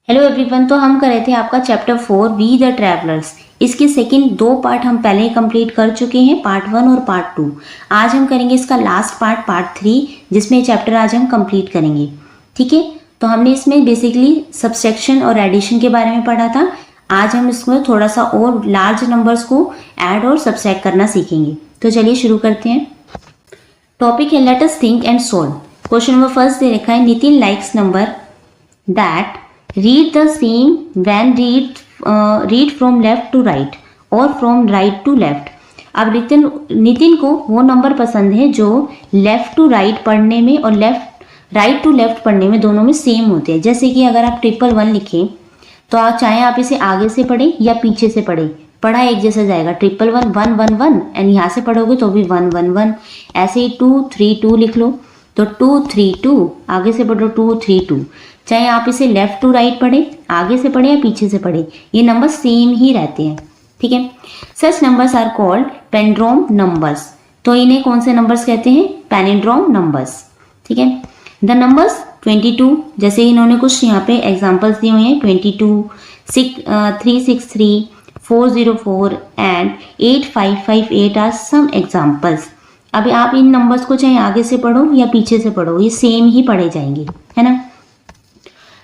Hello everyone, तो हम कर रहे थे आपका चैप्टर 4 वी द ट्रैवलर्स। इसके सेकंड 2 पार्ट हम पहले ही कंप्लीट कर चुके हैं, पार्ट 1 और पार्ट 2। आज हम करेंगे इसका लास्ट पार्ट, पार्ट 3, जिसमें चैप्टर आज हम कंप्लीट करेंगे। ठीक है, तो हमने इसमें बेसिकली सबसेक्शन और एडिशन के बारे में पढ़ा था। आज हम इसमें थोड़ा सा और लार्ज नंबर्स को ऐड और सबट्रैक्ट करना सीखेंगे। तो चलिए शुरू करते हैं। टॉपिक है let us think and solve. Question number first दे रखा है, Nitin likes number that read the same when read from left to right or from right to left। अब नितिन को वो नंबर पसंद है जो लेफ्ट टू राइट पढ़ने में और राइट टू लेफ्ट पढ़ने में दोनों में सेम होते हैं। जैसे कि अगर आप 111 लिखें तो आप चाहे आप इसे आगे से पढ़ें या पीछे से पढ़ें, पढ़ा एक जैसा जाएगा। 111 111 एंड यहाँ से पढ़ोगे तो भी 111। ऐसे ही 232 लिख लो तो 232, आगे से पढ़ो 232। चाहे आप इसे लेफ्ट टू राइट पढ़े, आगे से पढ़े या पीछे से पढ़े, ये नंबर सेम ही रहते हैं। ठीक है, सच नंबर्स आर कॉल्ड पेंड्रोम नंबर्स। तो इन्हें कौन से नंबर्स कहते हैं? Palindrome numbers. ठीक है, द नंबर्स 22, जैसे इन्होंने कुछ यहाँ पे एग्जांपल्स दिए हुए हैं, 22, 363, 404 एंड 8558 आर सम एग्जांपल्स। अभी आप इन नंबर्स को चाहे आगे से पढ़ो या पीछे से पढ़ो, ये सेम ही पढ़े जाएंगे, है ना।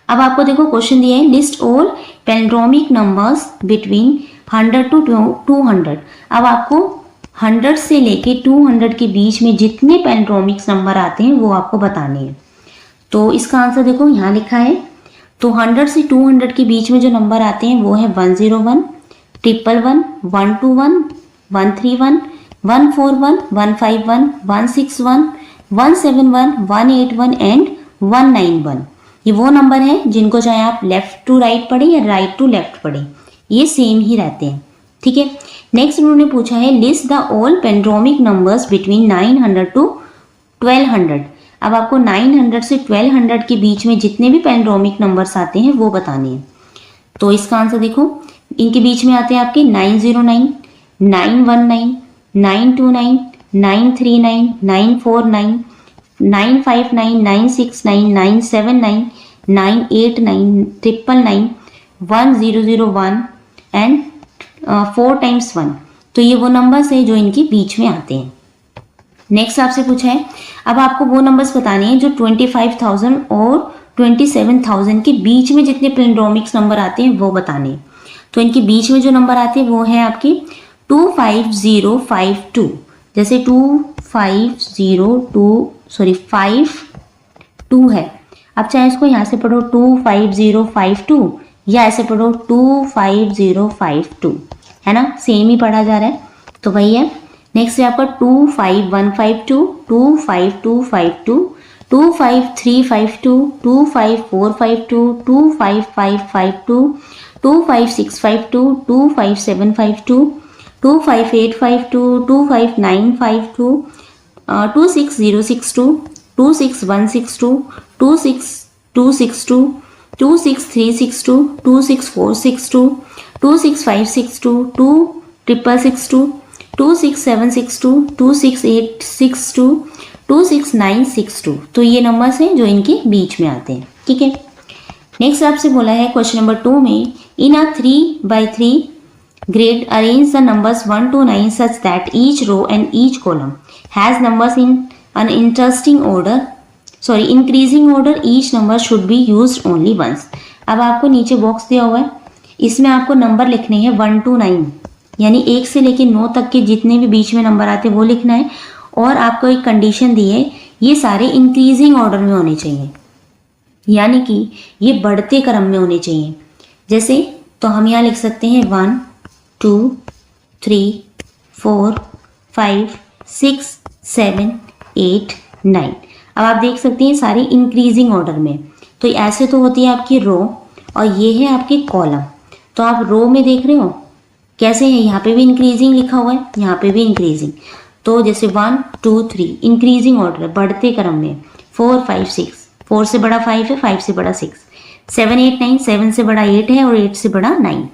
अब आपको देखो क्वेश्चन दिया है, list all palindromic numbers between 100 to 200। अब आपको 100 से लेके 200 के बीच में जितने पैलिंड्रोमिक नंबर आते हैं वो आपको बताने हैं। तो इसका आंसर देखो यहाँ लिखा है। तो 100 से 200 के बीच में जो नंबर आते हैं वो है 101, 111, 121, 131, 141, 151, 161, 171, 181 एंड 191। ये वो नंबर है जिनको चाहे आप लेफ्ट टू राइट पढ़े या राइट टू लेफ्ट पढ़े, ये सेम ही रहते हैं। ठीक है, नेक्स्ट उन्होंने पूछा है, list the all palindromic numbers between 900 to 1200। अब आपको 900 से 1200 के बीच में जितने भी पैलिंड्रोमिक नंबर्स आते हैं वो बताने हैं। तो इसका आंसर देखो, इनके बीच में आते हैं आपके 909, 919, 929, 939, 949, 959, 969, 979, 989, 999, 1001 एंड 4 times 1। तो ये वो नंबर्स है जो इनके बीच में आते हैं। नेक्स्ट आपसे पूछा है, अब आपको वो नंबर्स बताने हैं जो 25,000 और 27,000 के बीच में जितने पैलिंड्रोमिक नंबर आते हैं वो बताने हैं। तो इनके बीच में जो नंबर आते हैं वो है आपके 25052। जैसे 52 है, अब चाहे इसको यहाँ से पढ़ो 25052 या ऐसे पढ़ो 25052, है ना, सेम ही पढ़ा जा रहा है। तो वही है। नेक्स्ट है आपका 25152, 25252, 25352, 25452, 25552, 25652, 25752, 25852, 25952, 26062, 26162, 26262, 26362, 26462, 26562, 26662, 26762, 26862, 26962। तो ये नंबर्स हैं जो इनके बीच में आते हैं। ठीक है, नेक्स्ट आपसे बोला है क्वेश्चन नंबर 2 में, इन अ 3x3 grid arrange the numbers 1 to 9 such that each row and each column has numbers in an increasing order। each number should be used only once। अब आपको नीचे बॉक्स दिया हुआ है, इसमें आपको नंबर लिखने हैं 1 to 9, यानी 1 से लेकर 9 तक के जितने भी बीच में नंबर आते हैं वो लिखना है। और आपको एक कंडीशन दी है, ये सारे इंक्रीजिंग ऑर्डर में होने चाहिए, यानी कि ये बढ़ते क्रम में होने चाहिए। जैसे तो हम यहाँ लिख सकते हैं 1 2 3 4 5 6 7 8 9। अब आप देख सकते हैं सारी इंक्रीजिंग ऑर्डर में। तो ऐसे तो होती है आपकी रो और ये है आपके कॉलम। तो आप रो में देख रहे हो कैसे है, यहाँ पे भी इंक्रीजिंग लिखा हुआ है, यहाँ पे भी इंक्रीजिंग। तो जैसे 1 2 3 इंक्रीजिंग ऑर्डर, बढ़ते क्रम में। 4 5 6, 4 से बड़ा 5 है, 5 से बड़ा 6, 7 8 9, 7 से बड़ा 8 है और 8 से बड़ा 9।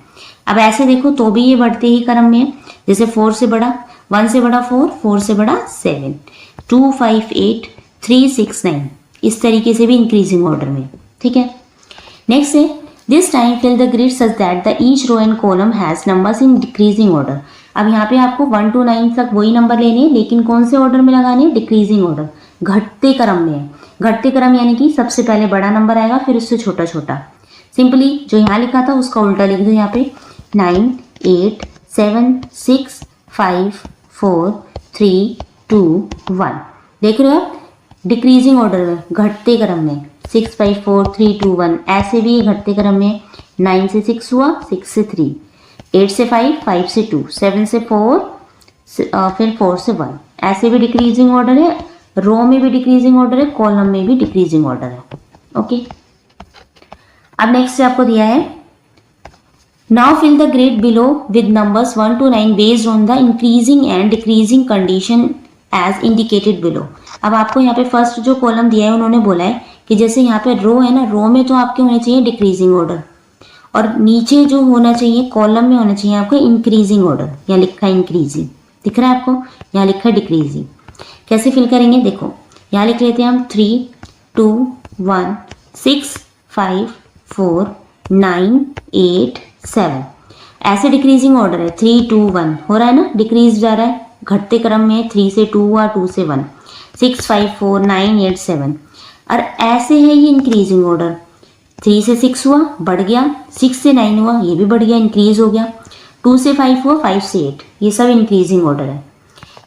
अब ऐसे देखो तो भी ये बढ़ते ही क्रम में है। जैसे 4 से बड़ा, 1 से बड़ा 4, 4 से बड़ा 7, 2 5 8 3 6 9, इस तरीके से भी इंक्रीजिंग ऑर्डर में। ठीक है, नेक्स्ट है this time fill the grid such that the each row and column has numbers in decreasing order. अब यहाँ पे आपको 1 to 9 तक वही नंबर लेने हैं, लेकिन कौन से ऑर्डर में लगाने हैं? डिक्रीजिंग ऑर्डर, घटते क्रम में है। घटते क्रम यानी कि सबसे पहले बड़ा नंबर आएगा, फिर उससे छोटा छोटा। सिंपली जो यहाँ लिखा था उसका उल्टा लिख दो यहाँ पे, 9 8 7 6 5 4 3 2 1। देख रहे हो आप, डिक्रीजिंग ऑर्डर में, घटते क्रम में, 6 5 4 3 2 1। ऐसे भी घटते क्रम में 9 से 6 हुआ, 6 से 3, 8 से 5, 5 से 2, 7 से 4, फिर 4 से 1। ऐसे भी डिक्रीजिंग ऑर्डर है, रो में भी डिक्रीजिंग ऑर्डर है, कॉलम में भी डिक्रीजिंग ऑर्डर है। ओके, अब नेक्स्ट से आपको दिया है, now fill the grid below with numbers 1 to 9 based on the increasing and decreasing condition as indicated below. अब आपको यहाँ पे फर्स्ट जो कॉलम दिया है उन्होंने बोला है कि जैसे यहाँ पे रो है ना, रो में तो आपके होने चाहिए डिक्रीजिंग ऑर्डर, और नीचे जो होना चाहिए कॉलम में होना चाहिए आपका इंक्रीजिंग ऑर्डर। यहाँ लिखा है इंक्रीजिंग, दिख रहा है आपको, यहाँ लिखा है डिक्रीजिंग। कैसे फिल करेंगे? देखो यहाँ लिख लेते हैं हम 3 2 1 6 5 4 9 8 7। ऐसे डिक्रीजिंग ऑर्डर है, 3 2 1 हो रहा है ना, डिक्रीज जा रहा है, घटते क्रम में 3 से 2 हुआ, 2 से 1, 6 5 4 9 8 7। और ऐसे है ये इंक्रीजिंग ऑर्डर, 3 से 6 हुआ, बढ़ गया, 6 से 9 हुआ, ये भी बढ़ गया, इंक्रीज हो गया, 2 से 5 हुआ, 5 से 8, ये सब इंक्रीजिंग ऑर्डर है।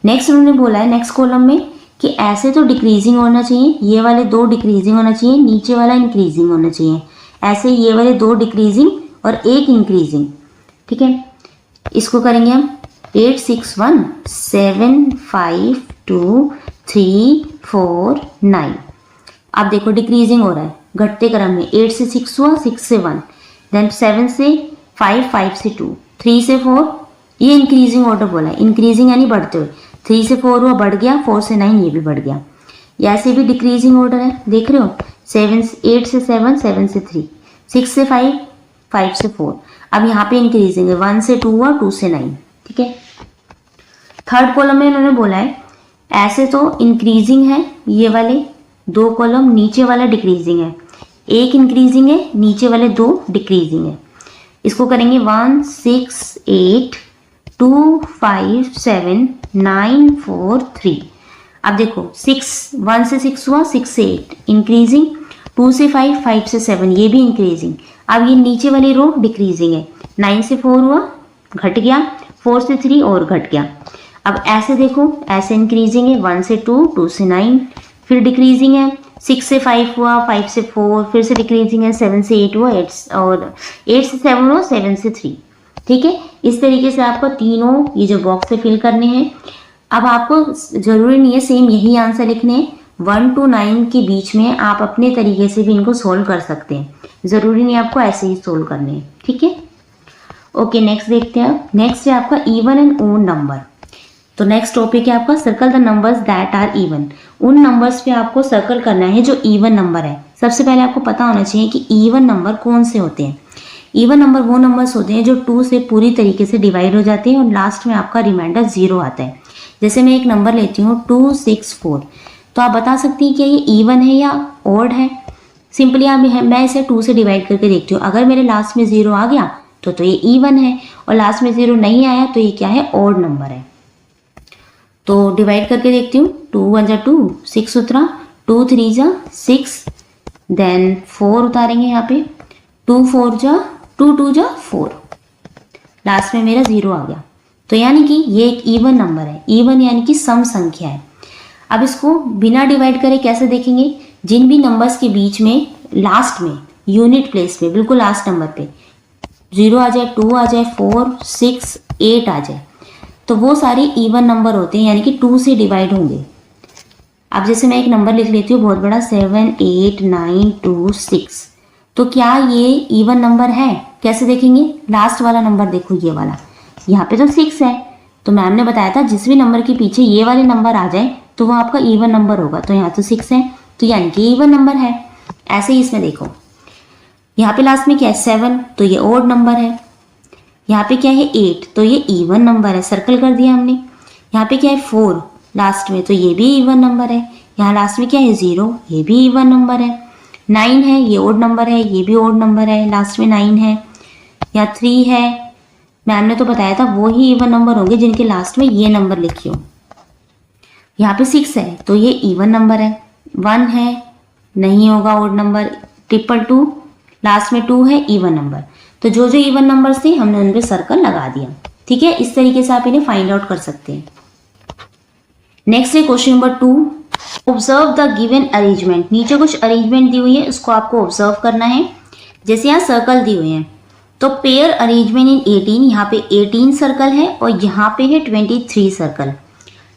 नेक्स्ट उन्होंने बोला है नेक्स्ट कॉलम में कि ऐसे तो डिक्रीजिंग होना चाहिए, ये वाले 2 डिक्रीजिंग होना चाहिए, नीचे वाला इंक्रीजिंग होना चाहिए। ऐसे ये वाले 2 डिक्रीजिंग और 1 इंक्रीजिंग। ठीक है, इसको करेंगे हम 8 6 1 7 5 2 3 4 9। अब देखो डिक्रीजिंग हो रहा है, घटते क्रम में, 8 से 6 हुआ, 6 से 1, देन 7 से 5, 5 से 2, 3 से 4, ये इंक्रीजिंग ऑर्डर बोला है, इंक्रीजिंग यानी बढ़ते हुए, 3 से 4 हुआ, बढ़ गया, 4 से 9 ये भी बढ़ गया। ऐसे भी डिक्रीजिंग ऑर्डर है, देख रहे हो, 8 से 7, 7 से 3, 6 से 5, 5 से 4। अब यहाँ पे इंक्रीजिंग है, 1 से 2 हुआ, 2 से 9। ठीक है, थर्ड कॉलम में इन्होंने बोला है ऐसे तो इंक्रीजिंग है, ये वाले 2 कॉलम, नीचे वाला डिक्रीजिंग है, 1 इंक्रीजिंग है, नीचे वाले 2 डिक्रीजिंग है। इसको करेंगे 1 6 8 2 5 7 9 4 3। अब देखो 1 से 6 हुआ, 6 से 8 इंक्रीजिंग, 2 से 5, 5 से 7 ये भी इंक्रीजिंग। अब ये नीचे वाली रो डिक्रीजिंग है, 9 से 4 हुआ, घट गया, 4 से 3 और घट गया। अब ऐसे देखो, ऐसे इंक्रीजिंग है, 1 से 2, 2 से 9, फिर डिक्रीजिंग है, 6 से 5 हुआ, 5 से 4, फिर से डिक्रीजिंग है, 7 से 8 हुआ, 8 से 7 हुआ, 7 से 3। ठीक है, इस तरीके से आपको तीनों ये जो बॉक्स है फिल करने हैं। अब आपको जरूरी नहीं है सेम यही आंसर लिखने हैं, 1 to 9 के बीच में आप अपने तरीके से भी इनको सोल्व कर सकते हैं, जरूरी नहीं आपको ऐसे ही सोल्व करने हैं। ठीक है, ओके, नेक्स्ट देखते हैं। नेक्स्ट है आपका इवन एंड ओड नंबर। तो नेक्स्ट टॉपिक है आपका circle the numbers that are even. उन नंबर्स पे आपको सर्कल करना है जो इवन नंबर है। सबसे पहले आपको पता होना चाहिए कि इवन नंबर कौन से होते हैं। इवन नंबर वो नंबर्स होते हैं जो 2 से पूरी तरीके से डिवाइड हो जाते हैं और लास्ट में आपका रिमाइंडर 0 आता है। जैसे मैं एक नंबर लेती हूँ 264, तो आप बता सकती हैं क्या ये इवन है या ऑड है। सिंपली मैं इसे 2 से डिवाइड करके देखती हूँ, अगर मेरे लास्ट में 0 आ गया तो ये इवन है, और लास्ट में 0 नहीं आया तो ये क्या है, ऑड नंबर है। तो डिवाइड करके देखती हूँ, 2 1 जा 2, 6 उतरा, 2 3 जा 6, देन 4 उतारेंगे यहाँ पे, 2 4 जा 2 2 जा 4, लास्ट में मेरा 0 आ गया। तो यानी कि ये एक इवन नंबर है। इवन यानी कि सम संख्या है। अब इसको बिना डिवाइड करे कैसे देखेंगे, जिन भी नंबर्स के बीच में लास्ट में यूनिट प्लेस पे बिल्कुल लास्ट नंबर पे 0 आ जाए, 2 आ जाए, 4 6 8 आ जाए, तो वो सारे इवन नंबर होते हैं, यानी कि 2 से डिवाइड होंगे। अब जैसे मैं एक नंबर लिख लेती हूँ बहुत बड़ा, 7 8 9 2 6, तो क्या ये इवन नंबर है? कैसे देखेंगे, लास्ट वाला नंबर देखो, ये वाला, यहाँ पे तो 6 है, तो मैम ने बताया था जिस भी नंबर के पीछे ये वाले नंबर आ जाए तो वो आपका इवन नंबर होगा। तो यहाँ तो 6 है, तो यानी कि इवन नंबर है। ऐसे ही इसमें देखो, यहाँ पे लास्ट में क्या है, 7, तो ये ऑड नंबर है। यहाँ पे क्या है, 8, तो ये इवन नंबर है, सर्कल कर दिया हमने। यहाँ पे क्या है, 4 लास्ट में, तो ये भी इवन नंबर है। यहाँ लास्ट में क्या है, 0, ये भी इवन नंबर है। 9 है, ये ओड नंबर है, ये भी ओड नंबर है, लास्ट में 9 है, या 3 है। मैम ने तो बताया था वो ही इवन नंबर होंगे जिनके लास्ट में ये नंबर लिखी हो। यहाँ पे 6 है तो ये इवन नंबर है। 1 है, नहीं होगा ओड नंबर। 222 लास्ट में 2 है, इवन नंबर। तो जो जो इवन नंबर्स थे हमने उन पे सर्कल लगा दिया। ठीक है, इस तरीके से आप इन्हें फाइंड आउट कर सकते हैं। नेक्स्ट है question number 2, observe the given arrangement. नीचे कुछ अरेंजमेंट दी हुई है, उसको आपको ऑब्जर्व करना है। जैसे यहाँ सर्कल दिए हुए हैं तो पेयर अरेंजमेंट इन 18, यहाँ पे 18 सर्कल है और यहाँ पे है 23 सर्कल।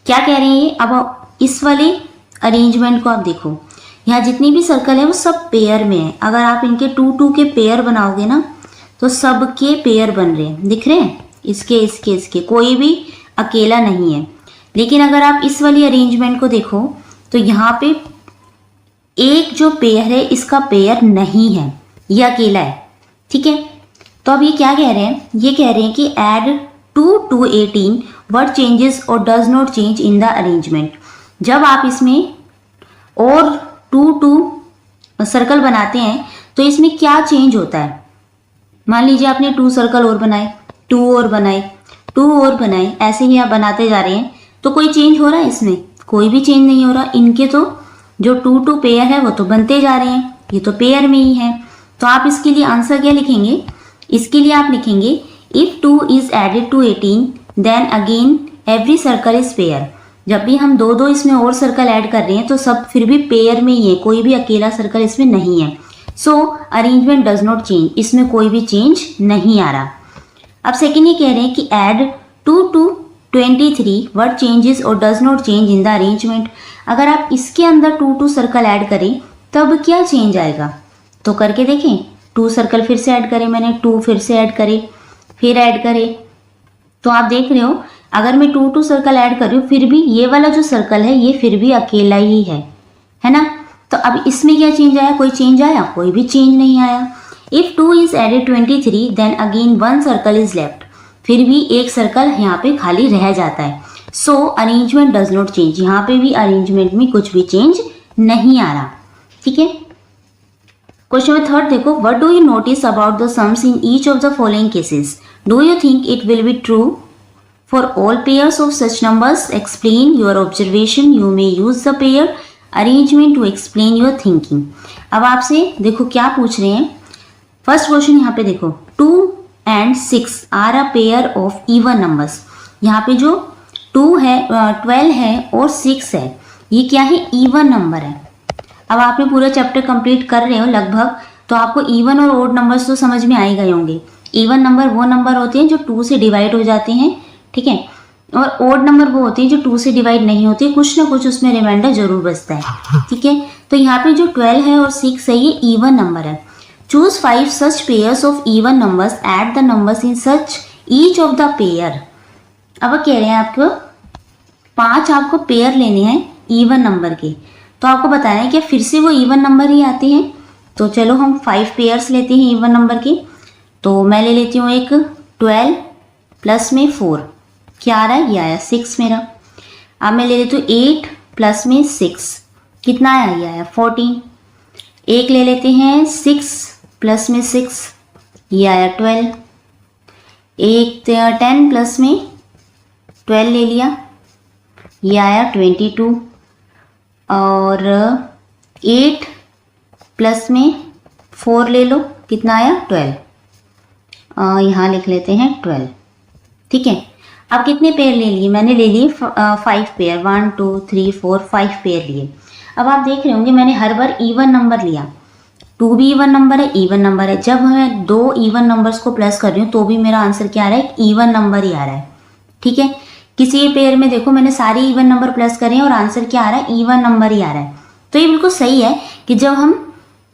क्या कह रहे हैं ये? अब इस वाले अरेंजमेंट को आप देखो, यहाँ जितनी भी सर्कल है वो सब पेयर में है। अगर आप इनके 2 के पेयर बनाओगे ना तो सबके पेयर बन रहे हैं, दिख रहे हैं, इसके इसके इसके, कोई भी अकेला नहीं है। लेकिन अगर आप इस वाली अरेंजमेंट को देखो तो यहाँ पे एक जो पेयर है इसका पेयर नहीं है, ये अकेला है। ठीक है, तो अब ये क्या कह रहे हैं? ये कह रहे हैं कि एड 2 to 18 व्हाट चेंजेस और does not change in the arrangement. जब आप इसमें और 2 सर्कल बनाते हैं तो इसमें क्या चेंज होता है? मान लीजिए आपने 2 सर्कल और बनाए, 2 और बनाए, 2 और बनाए, ऐसे ही आप बनाते जा रहे हैं तो कोई चेंज हो रहा है? इसमें कोई भी चेंज नहीं हो रहा। इनके तो जो 2 पेयर है वो तो बनते जा रहे हैं, ये तो पेयर में ही है। तो आप इसके लिए आंसर क्या लिखेंगे? इसके लिए आप लिखेंगे if 2 is added to 18 then again every circle is pair. जब भी हम 2 इसमें और सर्कल ऐड कर रहे हैं तो सब फिर भी पेयर में ही है, कोई भी अकेला सर्कल इसमें नहीं है। सो अरेंजमेंट डज नॉट चेंज, इसमें कोई भी चेंज नहीं आ रहा। अब सेकेंड ये कह रहे हैं कि एड 2 to 23 व्हाट चेंजेस और does not change in the arrangement. अगर आप इसके अंदर 2 सर्कल ऐड करें तब क्या चेंज आएगा? तो करके देखें। 2 सर्कल फिर से ऐड करें मैंने, 2 फिर से ऐड करे, फिर ऐड करे, तो आप देख रहे हो अगर मैं 2 सर्कल ऐड कर रही हूँ फिर भी ये वाला जो सर्कल है ये फिर भी अकेला ही है ना। तो अब इसमें क्या चेंज आया? कोई चेंज आया? कोई भी चेंज नहीं आया। If 2 is added 23 then again 1 circle is left, फिर भी एक सर्कल यहाँ पे खाली रह जाता है। सो अरेंजमेंट डज नॉट चेंज, यहाँ पे भी अरेंजमेंट में कुछ भी चेंज नहीं आ रहा। ठीक है, क्वेश्चन नंबर 3 देखो, what do you notice about the sums in each of the following cases? Do you think it will be true for all pairs of such numbers? Explain your observation, you may use the pair arrangement to explain your thinking. अब आपसे देखो क्या पूछ रहे हैं। First question यहाँ पे देखो, 2 and 6 are a pair of even numbers. यहाँ पे जो 2 है, 12 है और 6 है, ये क्या है? इवन नंबर है। अब आपने पूरा चैप्टर कंप्लीट कर रहे हो लगभग, तो आपको इवन और ओड नंबर्स तो समझ में आ ही गए होंगे। इवन नंबर वो नंबर होते हैं जो 2 से डिवाइड हो जाते हैं, ठीक है, और ओड नंबर वो होते हैं जो 2 से डिवाइड नहीं होते, कुछ ना कुछ उसमें रिमाइंडर जरूर बचता है। ठीक है, तो यहाँ पे जो 12 है और 6 है ये इवन नंबर है। Choose 5 such pairs of even numbers, add the numbers in such each of the pair। अब कह रहे हैं आपको 5 आपको पेयर लेने हैं इवन नंबर के, तो आपको बताना है कि फिर से वो इवन नंबर ही आते हैं। तो चलो हम 5 पेयर्स लेते हैं इवन नंबर के। तो मैं ले लेती हूँ एक 12 प्लस में 4, क्या आ रहा है? ये आया 6 मेरा। अब मैं ले लेती हूँ 8 प्लस में 6, कितना आया? ये आया 14। एक ले लेते हैं 6 प्लस में 6, ये आया 12। एक 10 प्लस में 12 ले लिया, ये आया 22। और 8 प्लस में 4 ले लो, कितना आया? 12। यहाँ लिख लेते हैं 12। ठीक है, अब कितने पेयर ले लिए? मैंने ले लिए 5 पेयर, 1 2 3 4 5 पेयर लिए। अब आप देख रहे होंगे मैंने हर बार इवन नंबर लिया। 2 भी इवन नंबर है, इवन नंबर है। जब मैं 2 इवन नंबर्स को प्लस कर रही हूँ तो भी मेरा आंसर क्या आ रहा है? इवन नंबर ही आ रहा है। ठीक है, किसी पेयर में देखो मैंने सारे इवन नंबर प्लस करे हैं और आंसर क्या आ रहा है? इवन नंबर ही आ रहा है। तो ये बिल्कुल सही है कि जब हम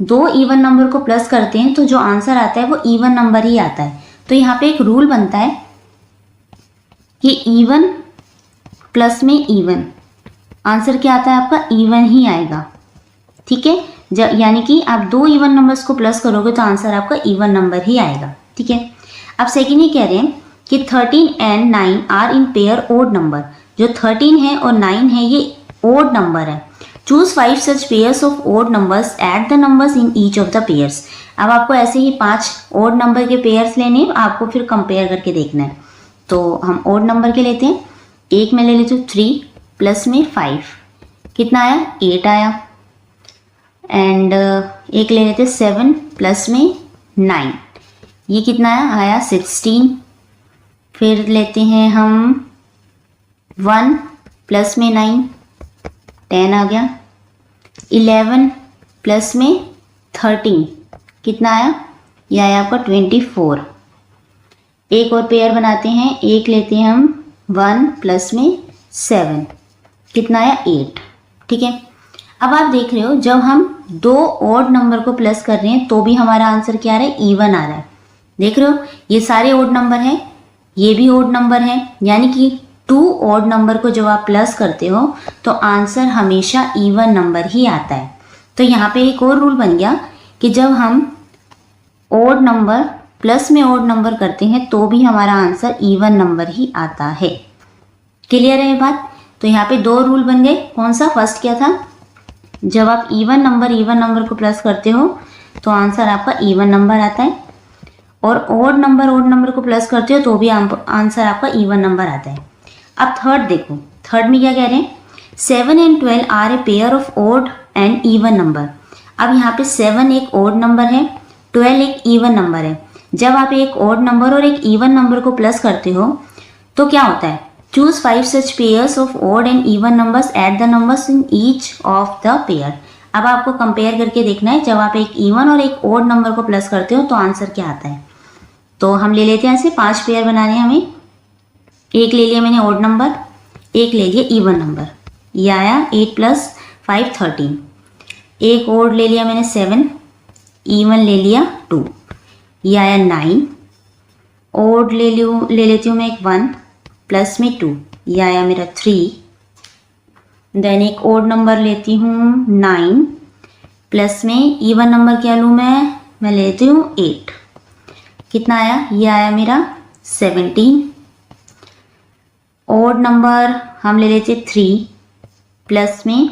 2 इवन नंबर को प्लस करते हैं तो जो आंसर आता है वो इवन नंबर ही आता है। तो यहाँ पे एक रूल बनता है कि इवन प्लस में इवन, आंसर क्या आता है आपका? इवन ही आएगा। ठीक है, यानी कि आप 2 इवन नंबर्स को प्लस करोगे तो आंसर आपका इवन नंबर ही आएगा। ठीक है, अब सेकेंड ये कह रहे हैं कि 13 and 9 are in pair odd number. जो 13 है और 9 है ये ओड नंबर है। Choose 5 such pairs of odd numbers, add the numbers in each of the pairs. अब आपको ऐसे ही 5 ओड नंबर के पेयर्स लेने, आपको फिर कंपेयर करके देखना है। तो हम ओड नंबर के लेते हैं। एक में ले लेती हूँ 3 प्लस में 5, कितना आया 8 आया। एंड एक ले लेते 7 प्लस में 9, ये कितना आया 16। फिर लेते हैं हम 1 प्लस में 9, 10 आ गया। 11 प्लस में 13, कितना आया, यह आया आपका 24। एक और पेयर बनाते हैं, एक लेते हैं हम 1 प्लस में 7, कितना आया 8। ठीक है, अब आप देख रहे हो जब हम दो ऑड नंबर को प्लस कर रहे हैं तो भी हमारा आंसर क्या आ रहा है, इवन आ रहा है। देख रहे हो ये सारे ऑड नंबर हैं, ये भी ऑड नंबर है, यानी कि 2 ऑड नंबर को जब आप प्लस करते हो तो आंसर हमेशा इवन नंबर ही आता है। तो यहाँ पे एक और रूल बन गया कि जब हम ऑड नंबर प्लस में ऑड नंबर करते हैं तो भी हमारा आंसर इवन नंबर ही आता है। क्लियर है ये बात? तो यहाँ पे 2 रूल बन गए। कौन सा? फर्स्ट क्या था, जब आप इवन नंबर को प्लस करते हो तो आंसर आपका इवन नंबर आता है, और ऑड नंबर को प्लस करते हो तो भी आंसर आपका इवन नंबर आता है। अब थर्ड देखो, थर्ड में क्या कह रहे हैं, 7 and 12 are a pair of odd and even number. अब यहाँ पे 7 एक ऑड नंबर है, 12 एक इवन नंबर है। जब आप एक ऑड नंबर और एक इवन नंबर को प्लस करते हो तो क्या होता है, choose 5 such pairs of odd and even numbers, add the numbers in each of the pair. अब आपको कंपेयर करके देखना है, जब आप एक इवन और एक ऑड नंबर को प्लस करते हो तो आंसर क्या आता है। तो हम ले लेते हैं ऐसे 5 पेयर बनाने हैं हमें। एक ले लिया मैंने ऑड नंबर, एक ले लिया इवन नंबर, ये आया 8 प्लस 5 13। एक ऑड ले लिया मैंने 7, इवन ले लिया 2, ये आया 9। ऑड ले लेती हूँ मैं एक 1 प्लस में 2, ये आया मेरा 3। देन एक ऑड नंबर लेती हूँ 9 प्लस में इवन नंबर क्या लूँ मैं लेती हूँ 8, कितना आया, ये आया मेरा 17। ऑड नंबर हम ले लेते 3 प्लस में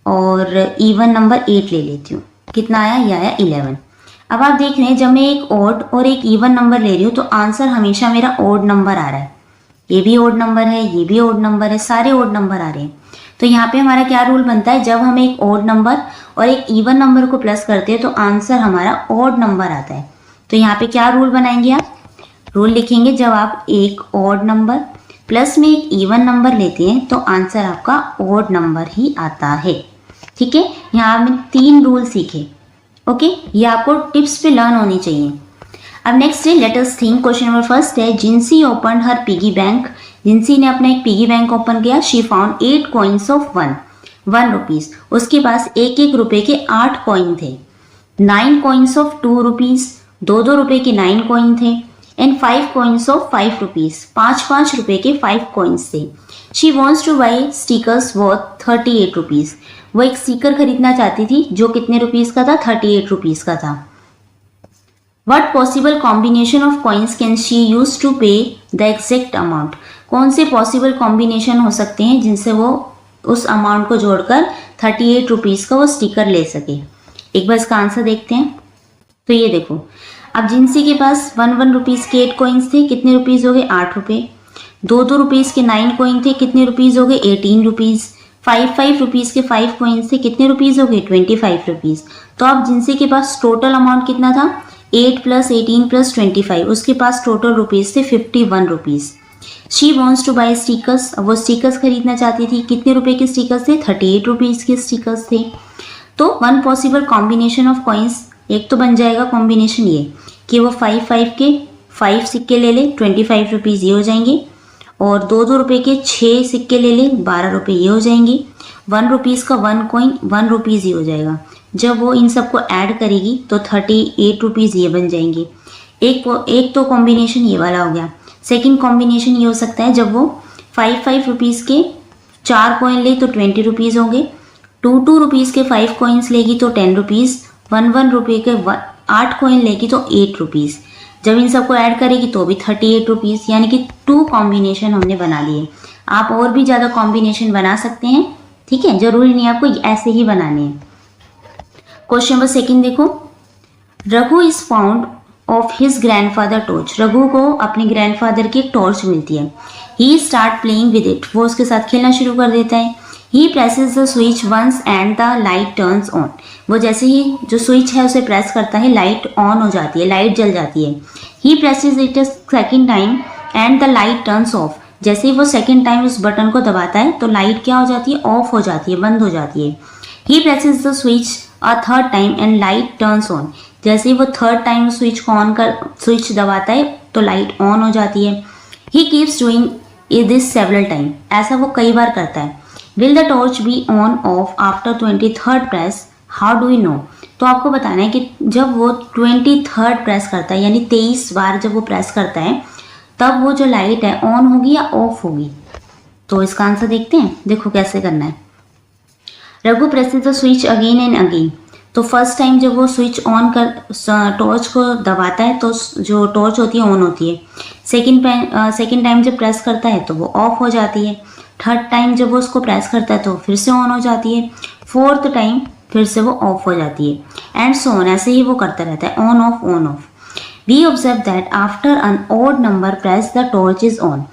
और इवन नंबर 8 ले लेती हूँ, कितना आया, ये आया 11। अब आप देख रहे हैं जब मैं एक ऑड और एक इवन नंबर ले रही हूँ तो आंसर हमेशा मेरा ऑड नंबर आ रहा है। ये भी ऑड नंबर है, ये भी ऑड नंबर है, सारे ऑड नंबर आ रहे हैं। तो यहाँ पे हमारा क्या रूल बनता है, जब हम एक ऑड नंबर और एक इवन नंबर को प्लस करते हैं तो आंसर हमारा ऑड नंबर आता है। तो यहाँ पे क्या रूल बनाएंगे आप, रूल लिखेंगे, जब आप एक ऑड नंबर प्लस में एक इवन नंबर लेते हैं तो आंसर आपका ऑड नंबर ही आता है। ठीक है, यहाँ हमने 3 रूल सीखे। ओके, ये आपको टिप्स पे लर्न होनी चाहिए। अब नेक्स्ट है let us think. Question number first है, जिंसी ओपन हर पिगी बैंक। जिंसी ने अपना एक पिगी बैंक ओपन किया। She found 8 coins of 1 rupees. उसके पास 1-1 रुपए के 8 कॉइन थे। 9 कॉइन्स ऑफ 2 रुपीज, 2-2 रुपए के 9 कॉइन थे। एंड 5 कॉइन्स ऑफ 5 रुपीज, 5-5 रुपए के 5 कॉइन्स थे। She wants two by stickers worth 38 rupees. वो एक स्टिकर खरीदना चाहती थी जो कितने रुपीज का था, 38 रुपीज का था। What possible combination of coins can she use to pay the exact amount? कौन से पॉसिबल कॉम्बिनेशन हो सकते हैं जिनसे वो उस अमाउंट को जोड़कर 38 रुपीज़ का वो स्टिकर ले सके। एक बार इसका आंसर देखते हैं। तो ये देखो, अब जिंसी के पास 1 रुपीज़ के 8 कॉइन्स थे, कितने रुपीज़ हो गए, 8 रुपये। 2-2 रुपीज़ के 9 कॉइन थे, कितने रुपीज़ हो गए, 18 रुपीज़। 5-5 रुपीज़ के 5 कॉइन्स थे, कितने रुपीज़ हो गए, 25 रुपीज़। तो अब जिंसी के पास टोटल अमाउंट कितना था, 8 + 18 + 25, उसके पास टोटल रुपीज़ थे 51 rupees. She wants two by stickers, अब वो स्टिकर्स खरीदना चाहती थी। कितने रुपए के स्टिकर्स थे, 38 रुपीज़ के स्टिकर्स थे। तो 1 पॉसिबल कॉम्बिनेशन ऑफ कॉइन्स, एक तो बन जाएगा कॉम्बिनेशन ये कि वो 5-5 के 5 सिक्के ले ले, 25 रुपीज़ ये हो जाएंगे। और 2-2 रुपए के 6 सिक्के ले ले, 12 रुपये ये हो जाएंगे। 1 रुपीज़ का 1 कॉइन 1 रुपीज़ ये हो जाएगा। जब वो इन सबको ऐड करेगी तो 38 रुपीज़ ये बन जाएंगे। एक तो कॉम्बिनेशन ये वाला हो गया। सेकंड कॉम्बिनेशन ये हो सकता है, जब वो 5-5 रुपीज़ के 4 कॉइन ले तो 20 रुपीज़ होंगे। 2-2 रुपीज़ के 5 कॉइन्स लेगी तो 10 रुपीज़। 1-1 रुपये के 8 कॉइन लेगी तो 8 रुपीज़। जब इन सबको ऐड करेगी तो भी 38 रुपीज़, यानी कि 2 कॉम्बिनेशन हमने बना लिए। आप और भी ज़्यादा कॉम्बिनेशन बना सकते हैं, ठीक है, जरूरी नहीं आपको ऐसे ही बनाने हैं। क्वेश्चन नंबर सेकंड देखो, Raghu is found of his grandfather torch. Raghu को अपने ग्रैंडफादर की एक टॉर्च मिलती है। He start playing with it, वो उसके साथ खेलना शुरू कर देता है। He presses the switch once and the light turns on, वो जैसे ही जो स्विच है उसे प्रेस करता है लाइट ऑन हो जाती है, लाइट जल जाती है। He presses it a second time and the light turns off, जैसे ही वो सेकेंड टाइम उस बटन को दबाता है तो लाइट क्या हो जाती है, ऑफ हो जाती है, बंद हो जाती है। He presses the switch a third time and light turns on, जैसे ही वो थर्ड टाइम स्विच को ऑन कर स्विच दबाता है तो लाइट ऑन हो जाती है। He keeps doing this several time, ऐसा वो कई बार करता है। Will the torch be on off after 23rd press, how do we know, तो आपको बताना है कि जब वो 23rd प्रेस करता है यानी 23 बार जब वो प्रेस करता है तब वो जो लाइट है ऑन होगी या ऑफ होगी। तो इसका आंसर देखते हैं, देखो कैसे करना है। Raghu presses the switch again and again, तो फर्स्ट टाइम जब वो स्विच ऑन कर टॉर्च को दबाता है तो जो टॉर्च होती है ऑन होती है। सेकेंड टाइम जब प्रेस करता है तो वो ऑफ हो जाती है। थर्ड टाइम जब वो उसको प्रेस करता है तो फिर से ऑन हो जाती है। फोर्थ टाइम फिर से वो ऑफ हो जाती है एंड सो ऑन, ऐसे ही वो करता रहता है, on off on off. We observe that after an odd number press the torch is on,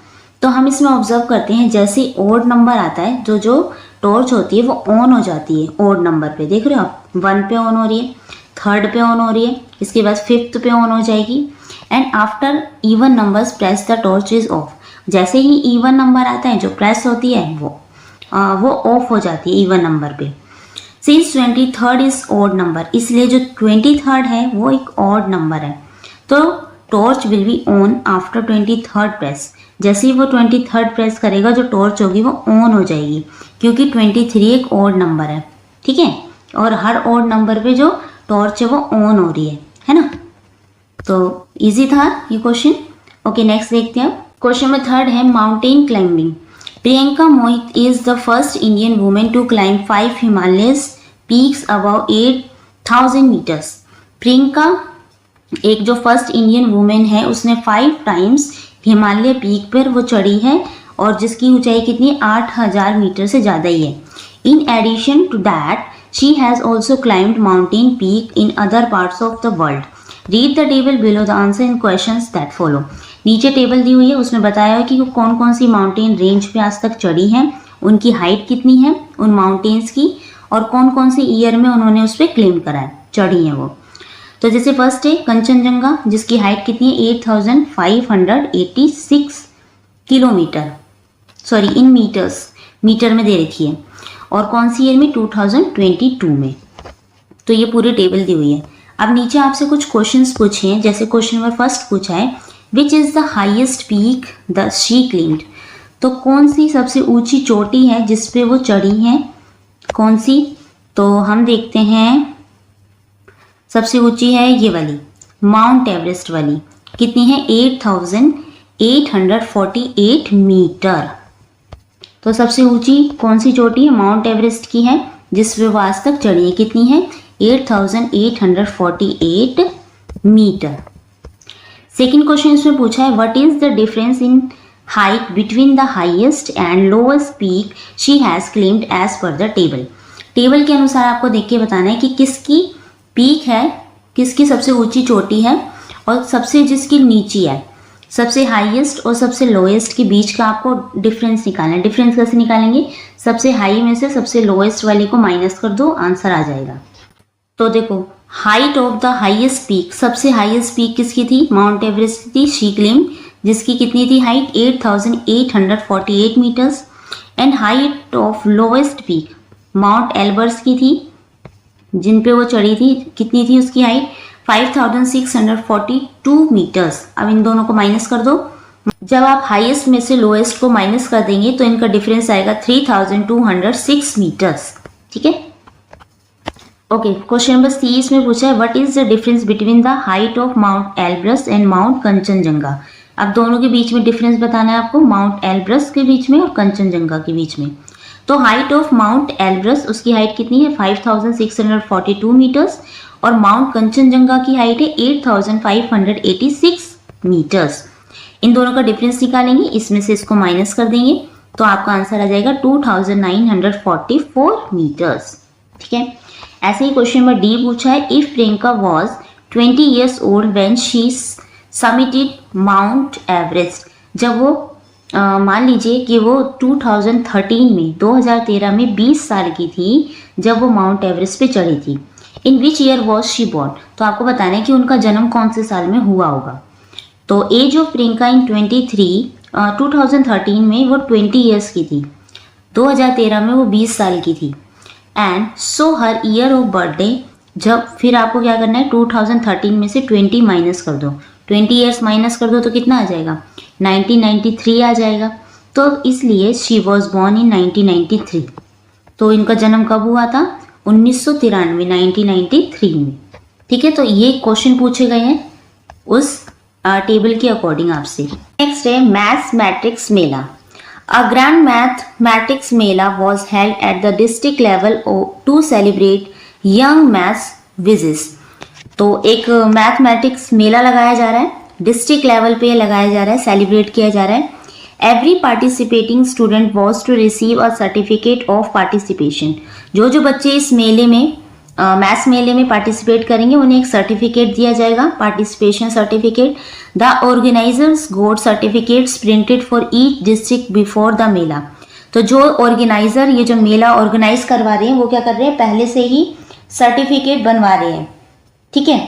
तो हम इसमें ऑब्जर्व करते हैं जैसे ऑड नंबर आता है जो टॉर्च होती है वो ऑन हो जाती है ऑड नंबर पे, देख रहे हो आप, 1 पे ऑन हो रही है, 3rd पे ऑन हो रही है, इसके बाद 5th पे ऑन हो जाएगी। And after even numbers press the torch is of, जैसे ही इवन नंबर आता है जो प्रेस होती है वो ऑफ हो जाती है इवन नंबर पे। Since 23rd is odd number, इसलिए जो 23rd है वो एक ऑड नंबर है, तो torch will be on after 23rd press, जैसे ही वो 23rd प्रेस करेगा जो टॉर्च होगी वो ऑन हो जाएगी, क्योंकि 23 एक ऑड नंबर है, ठीक है, और हर ऑड नंबर पे जो टॉर्च है वो ऑन हो रही है ना। तो इजी था ये क्वेश्चन। ओके, नेक्स्ट देखते हैं। क्वेश्चन नंबर 3 है mountain climbing. Priyanka Mohite is the first Indian women to climb 5 Himalayas peaks above 8,000 metres. Priyanka एक जो फर्स्ट इंडियन वुमेन है उसने 5 टाइम्स हिमालय पीक पर वो चढ़ी है और जिसकी ऊंचाई कितनी 8,000 मीटर से ज़्यादा ही है। In addition to that she has also climbed mountain peak in other parts of the world. Read the table below the answer in questions that follow. नीचे टेबल दी हुई है, उसमें बताया है कि कौन कौन सी माउंटेन रेंज पे आज तक चढ़ी है, उनकी हाइट कितनी है उन माउंटेन्स की, और कौन कौन से ईयर में उन्होंने उस पर क्लेम करा है, चढ़ी है वो। तो जैसे फर्स्ट है कंचनजंगा, जिसकी हाइट कितनी है 8,586 kilometre, sorry in metres, metre में दे रखी है, और कौन सी ईयर में 2022 में। तो ये पूरी टेबल दी हुई है। अब नीचे आपसे कुछ क्वेश्चंस पूछे हैं, जैसे क्वेश्चन नंबर फर्स्ट पूछा है which is the highest peak the she claimed, तो कौन सी सबसे ऊंची चोटी है जिस पे वो चढ़ी हैं, कौन सी, तो हम देखते हैं सबसे ऊंची है ये वाली माउंट एवरेस्ट वाली, कितनी है 8,848 मीटर। तो सबसे ऊंची कौन सी चोटी है, माउंट एवरेस्ट की है, जिस पे वो आज तक चढ़ी है, कितनी है 8,848 मीटर। सेकेंड क्वेश्चन इसमें पूछा है what is the difference in height between the highest and lowest peak she has climbed as per the table. Table के अनुसार आपको देख के बताना है कि किसकी पीक है, किसकी सबसे ऊंची चोटी है, और सबसे जिसकी नीची है, सबसे हाईएस्ट और सबसे लोएस्ट के बीच का आपको डिफरेंस निकालना है। डिफरेंस कैसे निकालेंगे, सबसे हाई में से सबसे लोएस्ट वाली को माइनस कर दो, आंसर आ जाएगा। तो देखो height of the highest peak, सबसे हाईएस्ट पीक किसकी थी, माउंट एवरेस्ट थी, शी क्लेम, जिसकी कितनी थी height 8,848 metres. And height of lowest peak Mount Elbrus की थी, जिन पे वो चढ़ी थी, कितनी थी उसकी हाइट 5,642 मीटर्स। अब इन दोनों को माइनस कर दो, जब आप हाईएस्ट में से लोएस्ट को माइनस कर देंगे तो इनका डिफरेंस आएगा 3,206 मीटर्स, ठीक है। ओके, क्वेश्चन नंबर सी इसमें पूछा है what is the difference between the height of mount Elbrus and mount Kanchenjunga. अब दोनों के बीच में डिफरेंस बताना है आपको, माउंट एल्ब्रस के बीच में और कंचनजंगा के बीच में। तो हाइट ऑफ माउंट एल्ब्रस, उसकी हाइट कितनी है 5,642 मीटर्स, और माउंट कंचनजंगा की हाइट है 8,586 मीटर्स। इन दोनों का डिफरेंस निकालेंगे, इसमें से इसको माइनस कर देंगे तो आपका आंसर आ जाएगा 2944 मीटर्स। ठीक है, ऐसे ही क्वेश्चन नंबर डी पूछा है, if Priyanka was 20 years old when she summited mount Everest. जब वो मान लीजिए कि वो 2013 में 20 साल की थी जब वो माउंट एवरेस्ट पे चढ़ी थी। In which year was she born, तो आपको बताना है कि उनका जन्म कौन से साल में हुआ होगा। तो एज ऑफ प्रियंका इन 2013 में वो 20 ईयर्स की थी, 2013 में वो 20 साल की थी। And so her year of birthday, जब फिर आपको क्या करना है 2013 में से 20 माइनस कर दो, 20 ईयर्स माइनस कर दो तो कितना आ जाएगा 1993 आ जाएगा। तो इसलिए शी वॉज बॉर्न इन 1993। तो इनका जन्म कब हुआ था 1993 में। ठीक है, तो ये क्वेश्चन पूछे गए हैं उस टेबल के अकॉर्डिंग आपसे। नेक्स्ट है mathematics Mela. A grand mathematics mela was held at the district level to celebrate young maths whizzes। तो एक मैथमेटिक्स मेला लगाया जा रहा है, डिस्ट्रिक्ट लेवल पे लगाया जा रहा है, सेलिब्रेट किया जा रहा है। Every participating student was to receive a certificate of participation. जो जो बच्चे इस मेले में मैथ्स मेले में पार्टिसिपेट करेंगे उन्हें एक सर्टिफिकेट दिया जाएगा, participation certificate. The organizers got certificates printed for each district before the mela. तो जो ऑर्गेनाइजर ये जो मेला ऑर्गेनाइज करवा रहे हैं वो क्या कर रहे हैं, पहले से ही सर्टिफिकेट बनवा रहे हैं। ठीक है,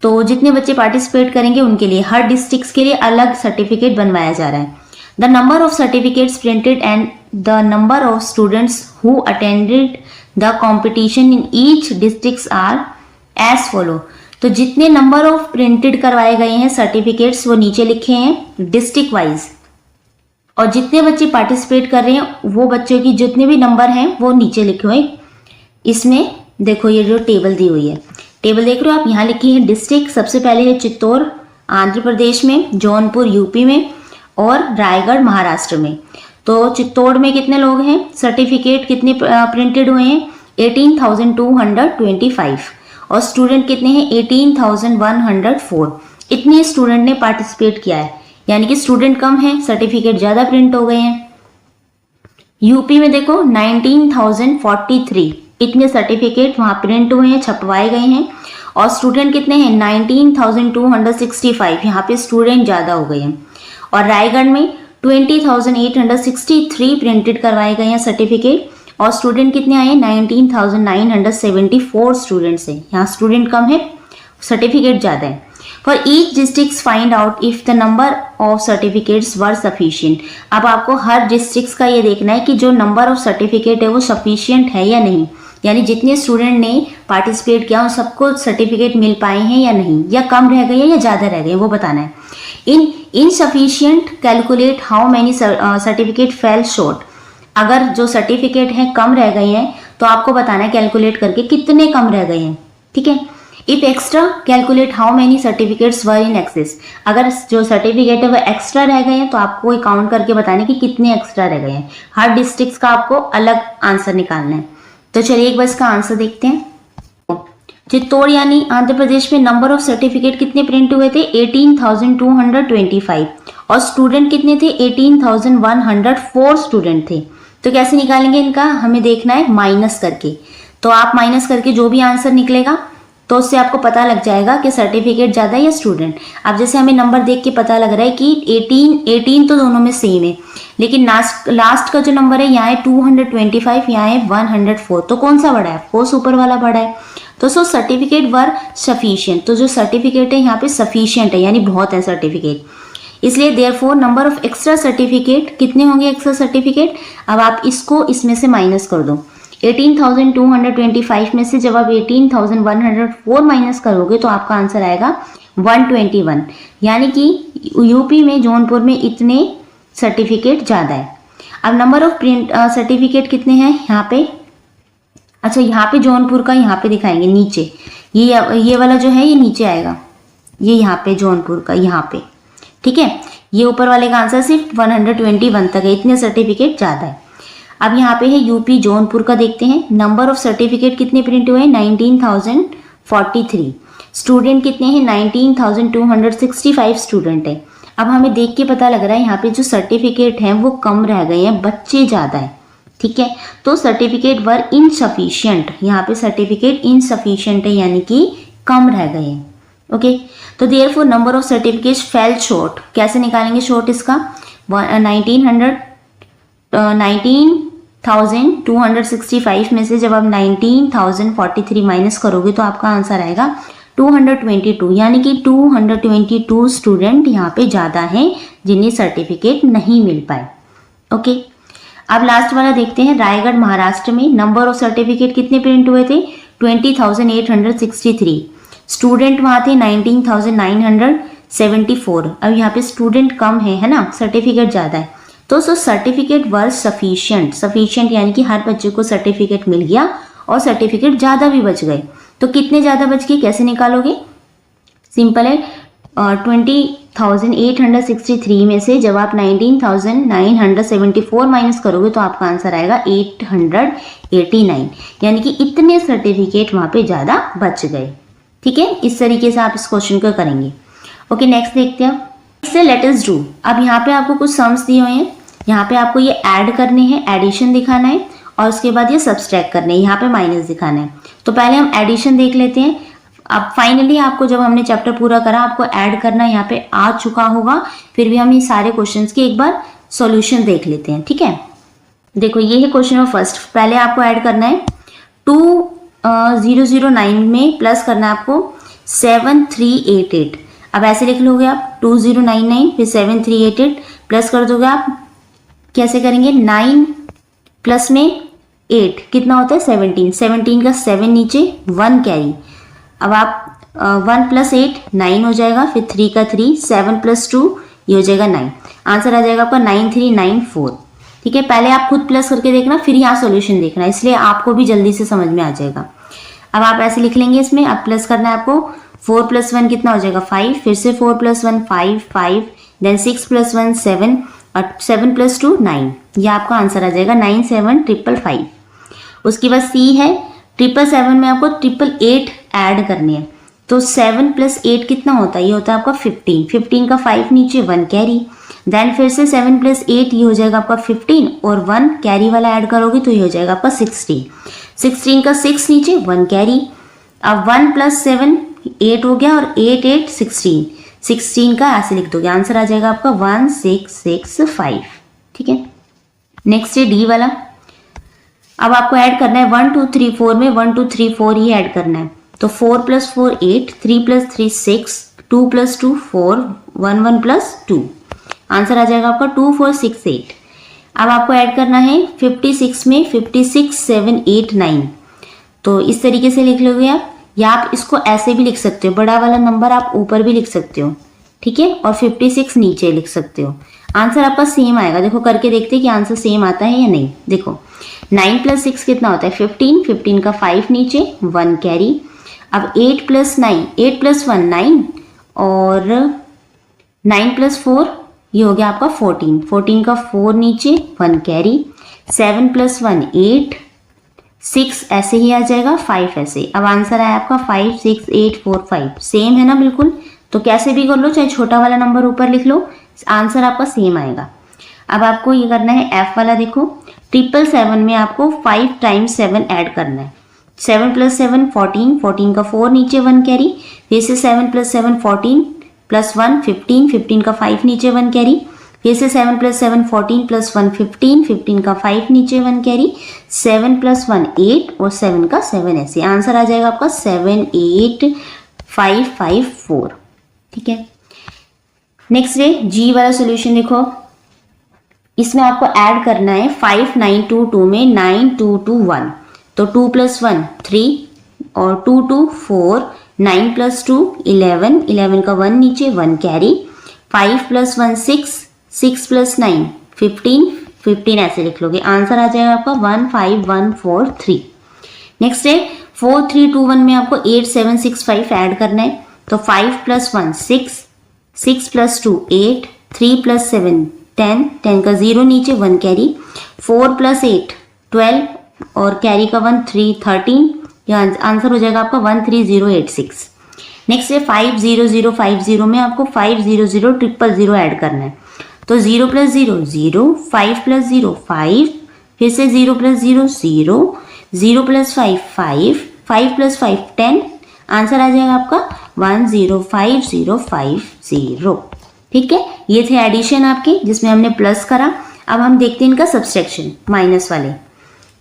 तो जितने बच्चे पार्टिसिपेट करेंगे उनके लिए हर डिस्ट्रिक्ट के लिए अलग सर्टिफिकेट बनवाया जा रहा है। The number of certificates printed and the number of students who attended the competition in each district are as follow. तो जितने नंबर ऑफ प्रिंटेड करवाए गए हैं सर्टिफिकेट्स वो नीचे लिखे हैं डिस्ट्रिक्ट वाइज, और जितने बच्चे पार्टिसिपेट कर रहे हैं वो बच्चों की जितने भी नंबर हैं वो नीचे लिखे हुए। इसमें देखो ये जो टेबल दी हुई है, टेबल देख रहे हो आप, यहाँ लिखी है डिस्ट्रिक्ट। सबसे पहले है चित्तौड़ आंध्र प्रदेश में, जौनपुर यूपी में और रायगढ़ महाराष्ट्र में। तो चित्तौड़ में कितने लोग हैं, सर्टिफिकेट कितने प्रिंटेड हुए हैं 18,225, और स्टूडेंट कितने हैं 18,104। इतने स्टूडेंट ने पार्टिसिपेट किया है, यानी कि स्टूडेंट कम है, सर्टिफिकेट ज़्यादा प्रिंट हो गए हैं। यूपी में देखो 19,043 इतने सर्टिफिकेट वहाँ प्रिंट हुए हैं, छपवाए गए हैं, और स्टूडेंट कितने हैं 19,265, यहाँ पे स्टूडेंट ज़्यादा हो गए हैं। और रायगढ़ में 20,863 प्रिंटेड करवाए गए हैं सर्टिफिकेट, और स्टूडेंट कितने आए 19,974 स्टूडेंट्स हैं, यहाँ स्टूडेंट कम है, सर्टिफिकेट ज़्यादा है। For each district find out if the number of certificates were sufficient. अब आपको हर डिस्ट्रिक्ट का ये देखना है कि जो नंबर ऑफ सर्टिफिकेट है वो सफिशिएंट है या नहीं, यानी जितने स्टूडेंट ने पार्टिसिपेट किया उन सबको सर्टिफिकेट मिल पाए हैं या नहीं, या कम रह गए या ज़्यादा रह गए, वो बताना है। In insufficient calculate how many certificate fell short. अगर जो सर्टिफिकेट हैं कम रह गए हैं तो आपको बताना है कैलकुलेट करके कितने कम रह गए हैं। ठीक है, if extra calculate how many certificates were in excess. अगर जो सर्टिफिकेट है वो एक्स्ट्रा रह गए हैं तो आपको काउंट करके बताना है कि कितने एक्स्ट्रा रह गए हैं। हर डिस्ट्रिक्ट का आपको अलग आंसर निकालना है। तो चलिए एक बार इसका आंसर देखते हैं। चित्तौड़ यानी आंध्र प्रदेश में नंबर ऑफ सर्टिफिकेट कितने प्रिंट हुए थे 18,225, और स्टूडेंट कितने थे 18,104 स्टूडेंट थे। तो कैसे निकालेंगे इनका, हमें देखना है माइनस करके। तो आप माइनस करके जो भी आंसर निकलेगा तो उससे आपको पता लग जाएगा कि सर्टिफिकेट ज़्यादा या स्टूडेंट। अब जैसे हमें नंबर देख के पता लग रहा है कि 18 तो दोनों में सेम है, लेकिन लास्ट का जो नंबर है यहाँ है 225, यहाँ है 104, तो कौन सा बड़ा है, फोर्स ऊपर वाला बड़ा है। तो सो सर्टिफिकेट वर सफिशिएंट, तो जो सर्टिफिकेट है यहाँ पे सफिशिएंट है, यानी बहुत है सर्टिफिकेट, इसलिए therefore number of extra certificate कितने होंगे एक्स्ट्रा सर्टिफिकेट। अब आप इसको इसमें से माइनस कर दो, 18,225 में से जब आप 18,104 माइनस करोगे तो आपका आंसर आएगा 121, यानी कि यूपी में जौनपुर में इतने सर्टिफिकेट ज़्यादा है। अब नंबर ऑफ प्रिंट सर्टिफिकेट कितने हैं यहाँ पे, अच्छा यहाँ पे जौनपुर का यहाँ पे दिखाएंगे नीचे, ये वाला जो है ये नीचे आएगा, ये यहाँ पे जौनपुर का यहाँ पे, ठीक है। ये ऊपर वाले का आंसर सिर्फ 121 तक है, इतने सर्टिफिकेट ज़्यादा है। अब यहाँ पे है यूपी जौनपुर का, देखते हैं नंबर ऑफ सर्टिफिकेट कितने प्रिंट हुए हैं 19,043, स्टूडेंट कितने हैं 19,265 स्टूडेंट है। अब हमें देख के पता लग रहा है यहाँ पे जो सर्टिफिकेट हैं वो कम रह गए हैं, बच्चे ज़्यादा हैं, ठीक है। तो सर्टिफिकेट वर इनसफिशिएंट, यहाँ पे सर्टिफिकेट इनसफिशिएंट है यानी कि कम रह गए हैं, ओके। तो therefore number of certificates fail short, कैसे निकालेंगे शॉर्ट इसका, 19,265 में से जब आप 19,043 माइनस करोगे तो आपका आंसर आएगा 222, यानी कि 222 स्टूडेंट यहाँ पे ज़्यादा हैं जिन्हें सर्टिफिकेट नहीं मिल पाए, ओके। अब लास्ट वाला देखते हैं, रायगढ़ महाराष्ट्र में नंबर ऑफ सर्टिफिकेट कितने प्रिंट हुए थे, 20,863, स्टूडेंट वहाँ थे 19,974। अब यहाँ पे स्टूडेंट कम है ना, सर्टिफिकेट ज़्यादा है, तो सर्टिफिकेट वर सफिशिएंट, सफिशिएंट यानी कि हर बच्चे को सर्टिफिकेट मिल गया और सर्टिफिकेट ज़्यादा भी बच गए। तो कितने ज़्यादा बच गए, कैसे निकालोगे, सिंपल है, 20,863 में से जब आप 19,974 माइनस करोगे तो आपका आंसर आएगा 889, यानी कि इतने सर्टिफिकेट वहाँ पे ज़्यादा बच गए, ठीक है। इस तरीके से आप इस क्वेश्चन को करेंगे, ओके। नेक्स्ट देखते हैं, इससे लेट अस डू। अब यहाँ पे आपको कुछ सम्स दिए हुए हैं, यहाँ पे आपको ये ऐड करने हैं, एडिशन दिखाना है, और उसके बाद ये सब्सट्रैक्ट करने हैं, यहाँ पे माइनस दिखाना है। तो पहले हम एडिशन देख लेते हैं। अब फाइनली आपको जब हमने चैप्टर पूरा करा आपको ऐड करना यहाँ पे आ चुका होगा, फिर भी हम ये सारे क्वेश्चंस के एक बार सॉल्यूशन देख लेते हैं, ठीक है। देखो ये है क्वेश्चन नंबर फर्स्ट, पहले आपको ऐड करना है 2009 में प्लस करना है आपको 7388। अब ऐसे लिख लोगे आप 2099 फिर 7388 प्लस कर दोगे आप, कैसे करेंगे, 9 प्लस में 8 कितना होता है 17, 17 का 7 नीचे 1 कैरी। अब आप 1 प्लस 8 9 हो जाएगा, फिर 3 का 3, 7 प्लस 2 ये हो जाएगा 9, आंसर आ जाएगा आपका 9394, ठीक है। पहले आप खुद प्लस करके देखना फिर यहाँ सॉल्यूशन देखना, इसलिए आपको भी जल्दी से समझ में आ जाएगा। अब आप ऐसे लिख लेंगे, इसमें अब प्लस करना है आपको, 4 प्लस 1 कितना हो जाएगा 5, फिर से 4 प्लस 1 5, देन 6 प्लस 1 7 और 7 प्लस 2 9, यह आपका आंसर आ जाएगा 97555। उसके बाद सी है 777 में आपको 888 ऐड करनी है, तो 7 प्लस 8 कितना होता है, ये होता है आपका 15, 15 का 5 नीचे 1 कैरी, देन फिर से 7 प्लस 8 ये हो जाएगा आपका 15 और 1 कैरी वाला ऐड करोगे तो ये हो जाएगा आपका 16, 16 का 6 नीचे 1 कैरी। अब 1 प्लस 7 8 हो गया और 8 8 16, 16 का ऐसे लिख दोगे, आंसर आ जाएगा आपका 1665, ठीक है। नेक्स्ट है डी वाला, अब आपको ऐड करना है 1 2 3 4 में 1 2 3 4 ही ऐड करना है, तो 4 plus 4 8, 3 plus 3 6, 2 plus 2 4, 1 1 plus 2, answer आ जाएगा आपका 2468। अब आपको ऐड करना है 56 में 56 7 8 9, तो इस तरीके से लिख लोगे आप, या आप इसको ऐसे भी लिख सकते हो, बड़ा वाला नंबर आप ऊपर भी लिख सकते हो, ठीक है, और 56 नीचे लिख सकते हो, आंसर आपका सेम आएगा। देखो करके देखते हैं कि आंसर सेम आता है या नहीं। देखो 9 प्लस 6 कितना होता है 15, 15 का 5 नीचे 1 कैरी। अब 8 प्लस 9 8 प्लस 1 9 और 9 प्लस 4 ये हो गया आपका 14, 14 का 4 नीचे 1 कैरी, 7 प्लस 1 8, 6 ऐसे ही आ जाएगा, 5 ऐसे। अब आंसर आया आपका 5 6 8 4 5, सेम है ना बिल्कुल, तो कैसे भी कर लो, चाहे छोटा वाला नंबर ऊपर लिख लो, आंसर आपका सेम आएगा। अब आपको ये करना है एफ वाला, देखो 777 में आपको 5 टाइम्स 7 ऐड करना है, 7 प्लस 7 14, 14 का 4 नीचे 1 कैरी, फिर से 7 प्लस 7 14 प्लस 1 15, 15 का 5 नीचे 1 कैरी, फिर से 7 प्लस 7 14 प्लस 1 15, 15 का 5 नीचे 1 कैरी, 7 प्लस 1 8 और 7 का 7 ऐसे, आंसर आ जाएगा आपका 78554, ठीक है। नेक्स्ट है जी वाला सोल्यूशन, देखो इसमें आपको ऐड करना है 5922 में 9221, तो 2 प्लस 1 3 और 2 2 4, 9 प्लस 2 11, 11 का 1 नीचे 1 कैरी, 5 प्लस 1 6, 6 प्लस 9 15, 15 ऐसे लिख लोगे, आंसर आ जाएगा आपका 15143। नेक्स्ट है 4321 में आपको 8765 ऐड करना है, तो 5 प्लस 1 6, 6 प्लस 2 8, 3 प्लस 7 10, 10 का 0 नीचे 1 कैरी, 4 प्लस 8 12 और कैरी का 1 3 13, यह आंसर हो जाएगा आपका 13086। नेक्स्ट है 50050 में आपको 5000000 ऐड करना है। तो 0 + 0 0, 5 + 0 5, फिर से 0 + 0 0, 0 + 5 5, 5 + 5 10। आंसर आ जाएगा आपका 105050। ठीक है, ये थे एडिशन आपके जिसमें हमने प्लस करा। अब हम देखते हैं इनका सब्सट्रैक्शन, माइनस वाले।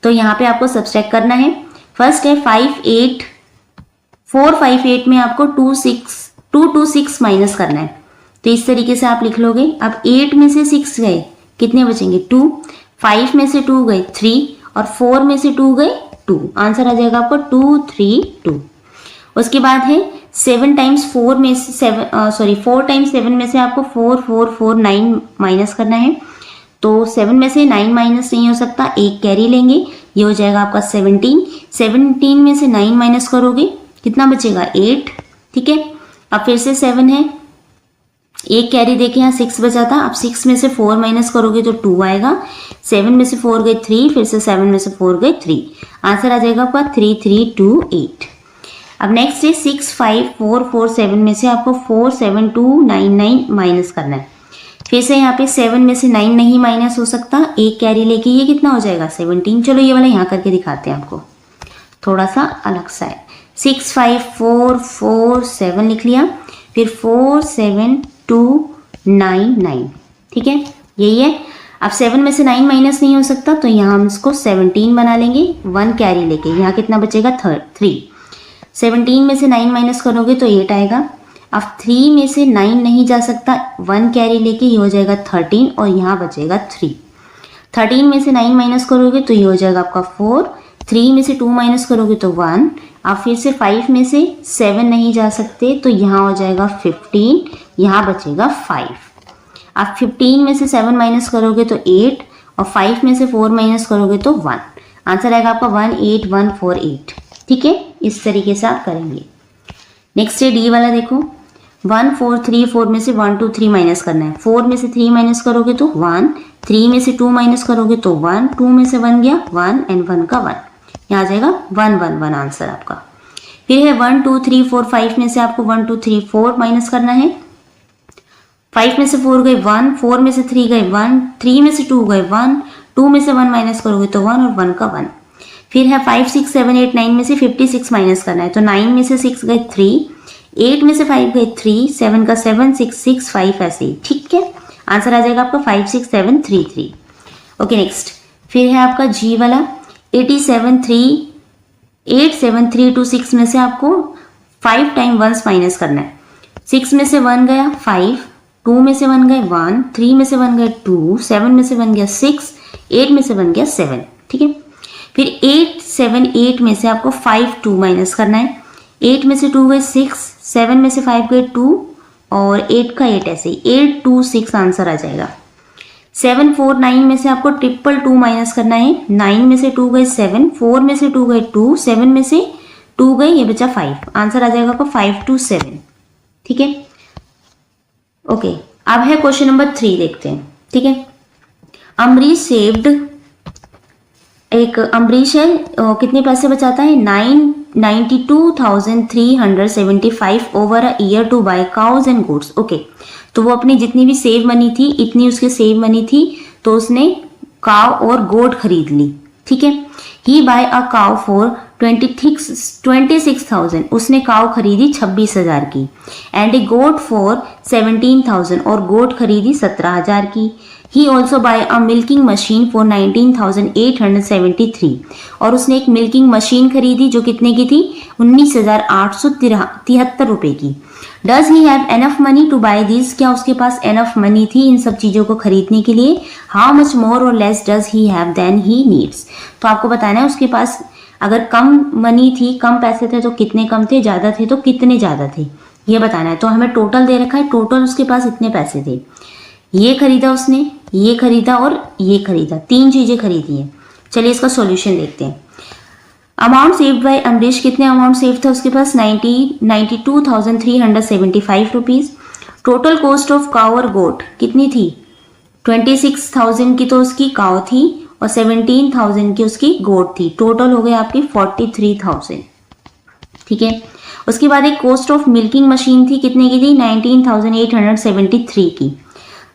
तो यहाँ पे आपको सब्सट्रैक्ट करना है। फर्स्ट है 458 में आपको 226 माइनस करना है। तो इस तरीके से आप लिख लोगे। अब 8 में से 6 गए, कितने बचेंगे 2, 5 में से 2 गए 3 और 4 में से 2 गए 2। आंसर आ जाएगा आपको 232। उसके बाद है 4 टाइम्स 7 में से आपको 4449 माइनस करना है। तो 7 में से 9 माइनस नहीं हो सकता, एक कैरी लेंगे, ये हो जाएगा आपका 17 में से 9 माइनस करोगे कितना बचेगा 8। ठीक है, अब फिर से 7 है, एक कैरी देके यहाँ 6 बचा था। अब 6 में से 4 माइनस करोगे तो 2 आएगा। 7 में से 4 गए 3, फिर से 7 में से 4 गए 3। आंसर आ जाएगा आपका 3328। अब नेक्स्ट है 65447 में से आपको 47299 माइनस करना है। फिर से यहाँ पे 7 में से 9 नहीं माइनस हो सकता, एक कैरी लेके ये कितना हो जाएगा 17। चलो ये वाला यहाँ करके दिखाते हैं आपको, थोड़ा सा अलग सा है। 65447 लिख लिया, फिर 47299। ठीक है, यही है। अब 7 में से 9 माइनस नहीं हो सकता, तो यहाँ हम इसको 17 बना लेंगे 1 कैरी लेके। यहाँ कितना बचेगा 3। 17 में से 9 माइनस करोगे तो 8 आएगा। अब 3 में से 9 नहीं जा सकता, 1 कैरी लेके ये हो जाएगा 13 और यहाँ बचेगा 3। 13 में से 9 माइनस करोगे तो ये हो जाएगा आपका 4। 3 में से 2 माइनस करोगे तो 1। अब फिर से 5 में से 7 नहीं जा सकते, तो यहाँ हो जाएगा 15, यहाँ बचेगा 5। अब 15 में से 7 माइनस करोगे तो 8 और 5 में से 4 माइनस करोगे तो 1। आंसर आएगा आपका 18148। ठीक है, इस तरीके से आप करेंगे। नेक्स्ट है डी वाला, देखो 1434 में से 1 2 3 माइनस करना है। 4 में से 3 माइनस करोगे तो 1, 3 में से 2 माइनस करोगे तो 1, 2 में से 1 गया 1 एंड 1 का 1, यहाँ आ जाएगा 111 आंसर आपका। फिर है 1 2 3 4 5 में से आपको 1 2 3 4 माइनस करना है। 5 में से 4 गए 1, 4 में से 3 गए 1, 3 में से 2 गए 1, 2 में से 1 माइनस करोगे तो 1 और 1 का 1। फिर है 5 6 7 8 9 में से 56 माइनस करना है। तो 9 में से 6 गए 3, 8 में से 5 गए 3, 7 का 7 6 6 5 ऐसे ही। ठीक है, आंसर आ जाएगा आपका 56733। ओके नेक्स्ट, फिर है आपका जी वाला 87326 में से आपको 5 टाइम 1 माइनस करना है। 6 में से 1 गया 5, 2 में से 1 गए 1, 3 में से 1 गए 2, 7 में से 1 गया 6, 8 में से 1 गया 7। ठीक है, फिर 8 7 8 में से आपको 5 2 माइनस करना है। 8 में से 2 गए 6, 7 में से 5 गए 2 और 8 का 8 ऐसे ही 8 2 6 आंसर आ जाएगा। 7 4 9 में से आपको 2 माइनस करना है। 9 में से 2 गए 7, 4 में से 2 गए 2, 7 में से 2 गए, ये बचा 5। आंसर आ जाएगा आपको 527। ठीक है, ओके। अब है क्वेश्चन नंबर 3 देखते हैं। ठीक है, अमरीश सेव्ड, एक अम्बरीश है, कितने पैसे बचाता है 92,375 over a year to buy cows and goods. Okay, तो वो अपनी जितनी भी सेव मनी थी, इतनी उसके सेव मनी थी, तो उसने काव और गोट खरीद ली। ठीक है, ही बाय अ काव फॉर 26,000, उसने काव खरीदी 26,000 की। एंड ए गोट फॉर 17,000, और गोट खरीदी 17,000 की। He also buy a milking machine for 19,873, और उसने एक मिल्किंग मशीन खरीदी जो कितने की थी 19,873 रुपए की। Does he have enough money to buy these, क्या उसके पास enough money थी इन सब चीज़ों को खरीदने के लिए। How much more or less does he have than he needs, तो आपको बताना है उसके पास अगर कम मनी थी, कम पैसे थे तो कितने कम थे, ज़्यादा थे तो कितने ज़्यादा थे, ये बताना है। तो हमें टोटल दे रखा है, टोटल उसके पास इतने पैसे थे, ये खरीदा उसने, ये खरीदा और ये खरीदा, 3 चीजें खरीदी हैं। चलिए इसका सॉल्यूशन देखते हैं। अमाउंट सेव्ड बाय अमरीश, कितने अमाउंट सेव था उसके पास 92,375 रुपीज। टोटल कॉस्ट ऑफ काव और गोट कितनी थी 26,000 की तो उसकी काव थी और 17,000 की उसकी गोट थी। टोटल हो गए आपकी 43,000। ठीक है। उसके बाद एक कॉस्ट ऑफ मिल्किंग मशीन थी, कितने की थी? 19,873 की।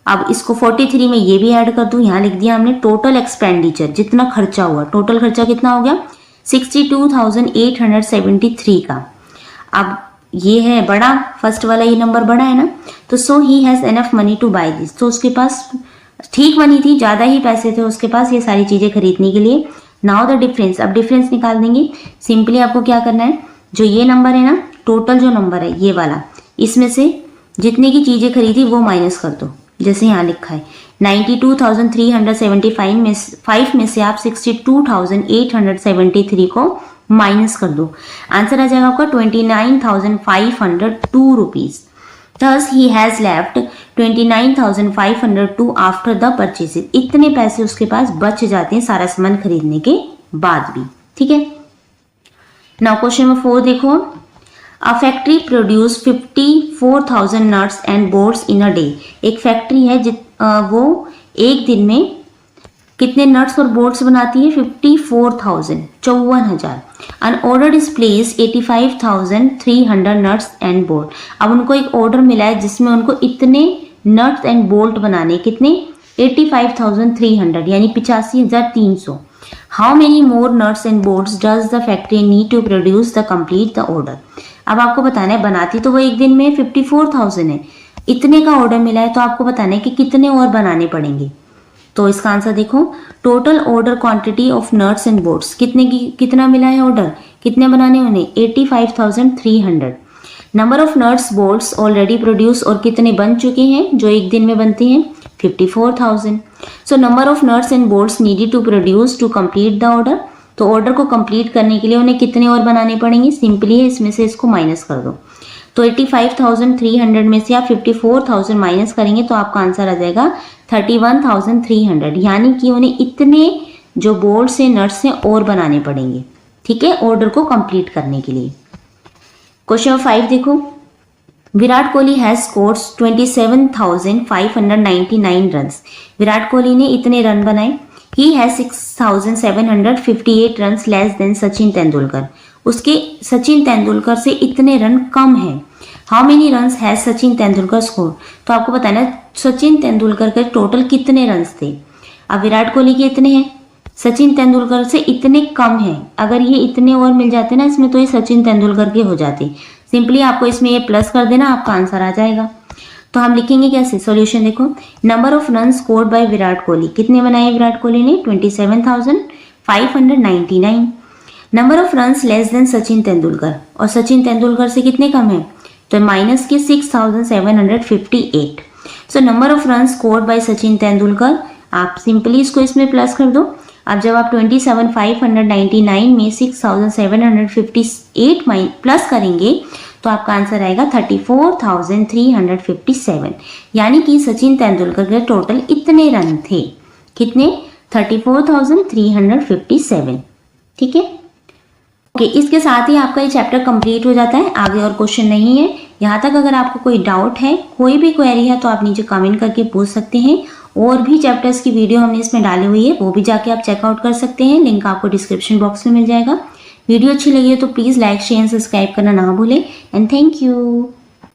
अब इसको 43 में ये भी ऐड कर दूं, यहाँ लिख दिया हमने टोटल एक्सपेंडिचर, जितना खर्चा हुआ, टोटल खर्चा कितना हो गया? 62,873 का। अब ये है बड़ा, फर्स्ट वाला ये नंबर बड़ा है ना, तो so he has enough money to buy this, तो उसके पास ठीक मनी थी, ज़्यादा ही पैसे थे उसके पास ये सारी चीज़ें खरीदने के लिए। नाउ द डिफरेंस, अब डिफरेंस निकाल देंगे। सिंपली आपको क्या करना है, जो ये नंबर है ना, टोटल जो नंबर है ये वाला, इसमें से जितने की चीज़ें खरीदी वो माइनस कर दो, जैसे यहाँ लिखा है 92,375 में से आप 62,873 को माइनस कर दो, आंसर आ जाएगा आपका 29,502 rupees. Thus he has left 29,502 after the purchases, इतने पैसे उसके पास बच जाते हैं सारा सामान खरीदने के बाद भी, ठीक है। नाउ क्वेश्चन नंबर 4 देखो, a factory produce 54,000 nuts and boards in a day, एक फैक्ट्री है वो एक दिन में कितने नट्स और बोर्ड्स बनाती है? 54,000, 54,000। An order is placed 85,300 nuts and bolt, अब उनको एक ऑर्डर मिला है जिसमें उनको इतने नट्स एंड बोल्ट बनाने, कितने? 85,300 यानी 85,300। How many more nuts and bolts does the factory need to produce the complete the order, अब आपको बताना है, बनाती तो वो एक दिन में 54,000 है, इतने का ऑर्डर मिला है, तो आपको बताना है कि कितने और बनाने पड़ेंगे। तो इसका आंसर देखो, total order quantity of nuts and bolts, कितना मिला है ऑर्डर, कितने बनाने उन्हें? 85,300। Number of nuts bolts already produce, और कितने बन चुके हैं जो एक दिन में बनते हैं? 54,000। So number of nuts and bolts needed to produce to complete the order, तो ऑर्डर को कंप्लीट करने के लिए उन्हें कितने और बनाने पड़ेंगे? सिंपली है, इसमें से इसको माइनस कर दो, तो 85,300 में से आप 54,000 माइनस करेंगे तो आपका आंसर आ जाएगा 31,300, यानी कि उन्हें इतने जो बोल्ट्स से नट्स हैं और बनाने पड़ेंगे, ठीक है, ऑर्डर को कंप्लीट करने के लिए। क्वेश्चन 5 देखो, Virat Kohli has scored 27,599 runs, Virat Kohli ने इतने रन बनाए। He has 6,758 runs less than Sachin Tendulkar, उसके सचिन तेंदुलकर से इतने रन कम है। How many runs has Sachin Tendulkar score, तो आपको बताना है सचिन तेंदुलकर के टोटल कितने रन्स थे। अब विराट कोहली के इतने हैं, सचिन तेंदुलकर से इतने कम हैं, अगर ये इतने और मिल जाते ना इसमें तो ये सचिन तेंदुलकर के हो जाते। सिंपली आपको इसमें ये प्लस कर देना, आपका आंसर आ जाएगा। तो हम लिखेंगे कैसे, सॉल्यूशन देखो, number of run scored by Virat Kohli, कितने बनाए विराट कोहली ने? 27,599। Number of runs less than Sachin Tendulkar, और सचिन तेंदुलकर से कितने कम है? तो माइनस के 6,758। सो number of run scored by Sachin Tendulkar, आप सिंपली इसको इसमें प्लस कर दो। अब जब आप 27,599 में 6,758 प्लस करेंगे तो आपका आंसर आएगा 34,357, यानी कि सचिन तेंदुलकर के टोटल इतने रन थे, कितने? 34,357, ठीक है। ओके, इसके साथ ही आपका ये चैप्टर कंप्लीट हो जाता है, आगे और क्वेश्चन नहीं है। यहाँ तक अगर आपको कोई डाउट है, कोई भी क्वेरी है तो आप नीचे कमेंट करके पूछ सकते हैं। और भी चैप्टर्स की वीडियो हमने इसमें डाली हुई है, वो भी जाके आप चेकआउट कर सकते हैं, लिंक आपको डिस्क्रिप्शन बॉक्स में मिल जाएगा। वीडियो अच्छी लगी है तो प्लीज़ लाइक शेयर सब्सक्राइब करना ना भूलें एंड थैंक यू।